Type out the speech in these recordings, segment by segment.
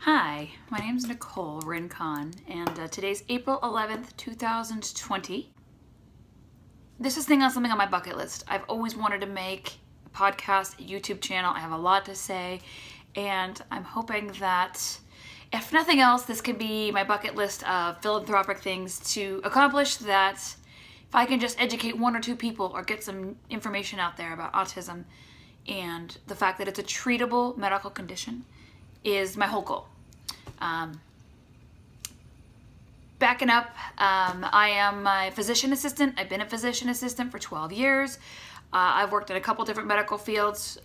Hi, my name is Nicole Rincon, and today's April 11th, 2020. This is something on my bucket list. I've always wanted to make a podcast, a YouTube channel. I have a lot to say, and I'm hoping that, if nothing else, this could be my bucket list of philanthropic things to accomplish, that if I can just educate one or two people or get some information out there about autism and the fact that it's a treatable medical condition is my whole goal. Backing up, I am a physician assistant. I've been a physician assistant for 12 years. I've worked in a couple different medical fields,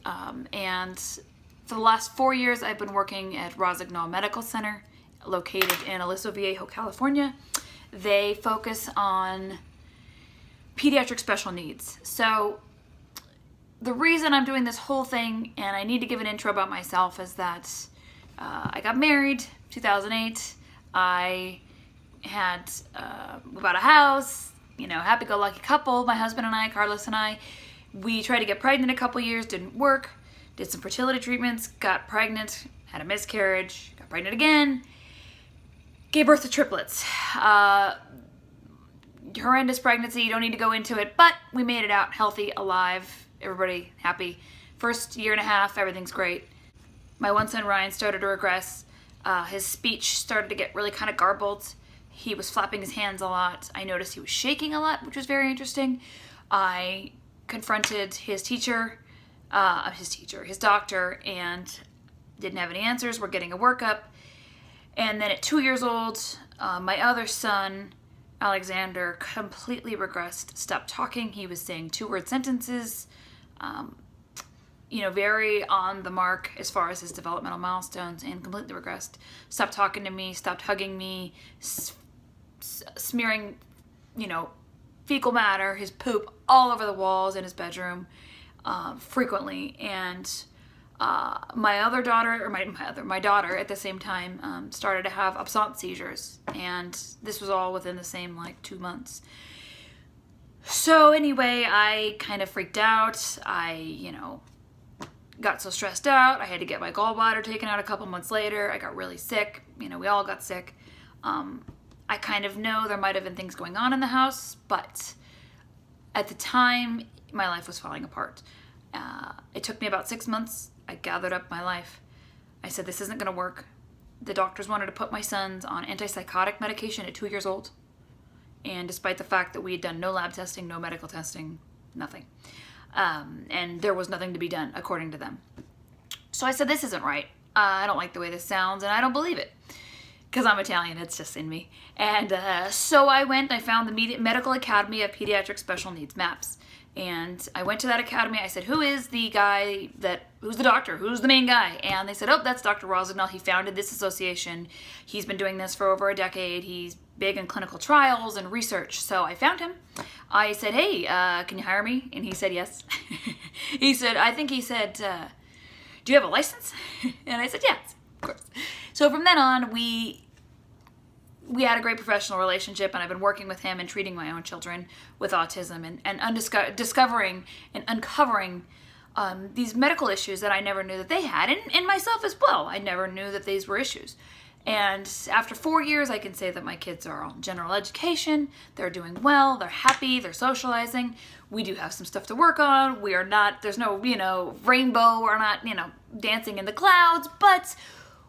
and for the last 4 years I've been working at Rossignol Medical Center, located in Aliso Viejo, California. They focus on pediatric special needs. So the reason I'm doing this whole thing, and I need to give an intro about myself, is that I got married 2008. I had bought a house, happy-go-lucky couple, my husband and I, Carlos and I. We tried to get pregnant a couple years, didn't work, did some fertility treatments, got pregnant, had a miscarriage, got pregnant again, gave birth to triplets. Horrendous pregnancy, you don't need to go into it, but we made it out healthy, alive, everybody happy. First year and a half, everything's great. My one son, Ryan, started to regress. His speech started to get really kind of garbled. He was flapping his hands a lot. I noticed he was shaking a lot, which was very interesting. I confronted his doctor, and didn't have any answers. We're getting a workup. And then at 2 years old, my other son, Alexander, completely regressed, stopped talking. He was saying two-word sentences. Very on the mark as far as his developmental milestones, and completely regressed. Stopped talking to me, stopped hugging me, smearing, fecal matter, his poop all over the walls in his bedroom frequently. And my daughter at the same time started to have absent seizures, and this was all within the same 2 months. So anyway, I kind of freaked out. I got so stressed out. I had to get my gallbladder taken out a couple months later. I got really sick. We all got sick. I kind of know there might have been things going on in the house, but at the time, my life was falling apart. It took me about 6 months. I gathered up my life. I said, this isn't going to work. The doctors wanted to put my sons on antipsychotic medication at 2 years old. And despite the fact that we had done no lab testing, no medical testing, nothing. And there was nothing to be done, according to them. So I said, this isn't right. I don't like the way this sounds, and I don't believe it. Because I'm Italian, it's just in me. And so I found the Medical Academy of Pediatric Special Needs, MAPS. And I went to that academy. I said, who's the doctor? Who's the main guy? And they said, oh, that's Dr. Rossignol. He founded this association. He's been doing this for over a decade. He's big in clinical trials and research. So I found him. I said, hey, can you hire me? And he said, yes. He said, do you have a license? And I said, yes, of course. So from then on, we had a great professional relationship, and I've been working with him and treating my own children with autism and discovering and uncovering these medical issues that I never knew that they had, and myself as well. I never knew that these were issues. And after 4 years, I can say that my kids are on general education. They're doing well. They're happy. They're socializing. We do have some stuff to work on. There's no, rainbow. We're not, dancing in the clouds, but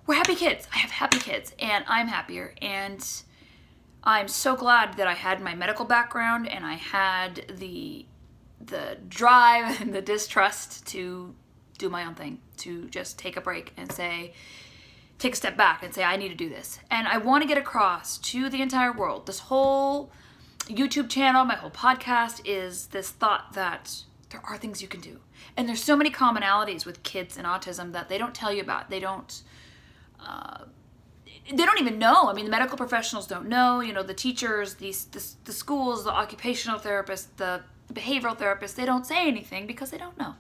we're happy kids. I have happy kids, and I'm happier. And I'm so glad that I had my medical background, and I had the drive and the distrust to do my own thing, to just take a break and take a step back and say, I need to do this. And I want to get across to the entire world. This whole YouTube channel, my whole podcast, is this thought that there are things you can do. And there's so many commonalities with kids and autism that they don't tell you about. They don't even know. The medical professionals don't know. The teachers, the schools, the occupational therapists, the behavioral therapists, they don't say anything because they don't know.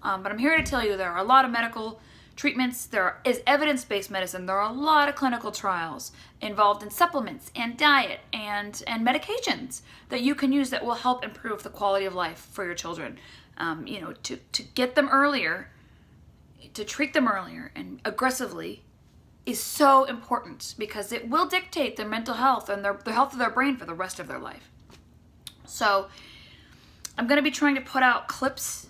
But I'm here to tell you there are a lot of medical treatments. There is evidence-based medicine. There are a lot of clinical trials involved in supplements and diet and medications that you can use that will help improve the quality of life for your children. To get them earlier, to treat them earlier and aggressively is so important because it will dictate their mental health and the health of their brain for the rest of their life. So I'm going to be trying to put out clips,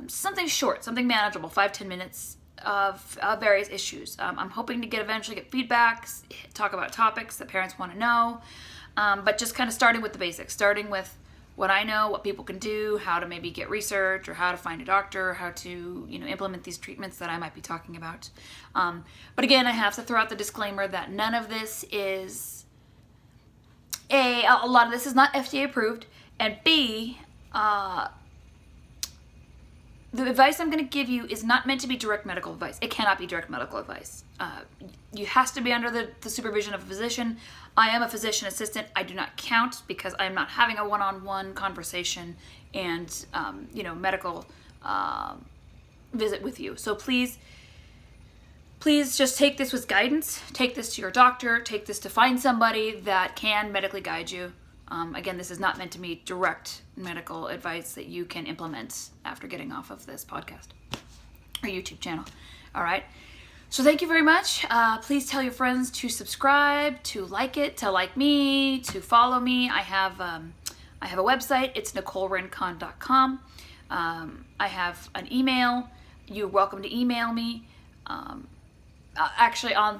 something short, something manageable, 5-10 minutes of various issues. I'm hoping to eventually get feedbacks, talk about topics that parents want to know, but just kind of starting with the basics, starting with what I know, what people can do, how to maybe get research, or how to find a doctor, how to implement these treatments that I might be talking about. But again, I have to throw out the disclaimer that none of this is a lot of this is not FDA approved, and B, the advice I'm going to give you is not meant to be direct medical advice. It cannot be direct medical advice. You has to be under the supervision of a physician. I am a physician assistant. I do not count because I'm not having a one-on-one conversation and medical visit with you. So please just take this with guidance. Take this to your doctor. Take this to find somebody that can medically guide you. Again, this is not meant to be direct medical advice that you can implement after getting off of this podcast or YouTube channel. All right. So thank you very much. Please tell your friends to subscribe, to like it, to like me, to follow me. I have a website. It's NicoleRincon.com. I have an email. You're welcome to email me. Actually, on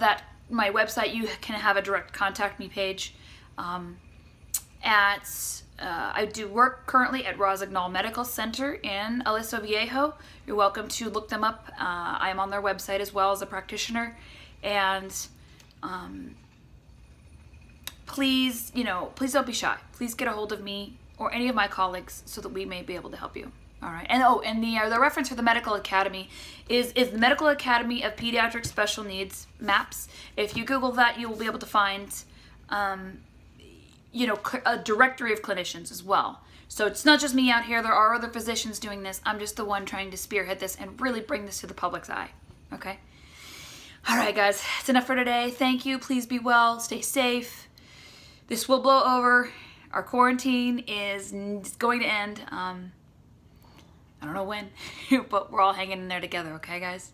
my website, you can have a direct contact me page. I do work currently at Rossignol Medical Center in Aliso Viejo. You're welcome to look them up. I am on their website as well as a practitioner. And please don't be shy. Please get a hold of me or any of my colleagues so that we may be able to help you. All right. And the reference for the Medical Academy is the Medical Academy of Pediatric Special Needs MAPS. If you Google that, you will be able to find a directory of clinicians as well. So it's not just me out here. There are other physicians doing this. I'm just the one trying to spearhead this and really bring this to the public's eye. Okay? All right, guys. It's enough for today. Thank you. Please be well. Stay safe. This will blow over. Our quarantine is going to end. I don't know when, but we're all hanging in there together. Okay, guys?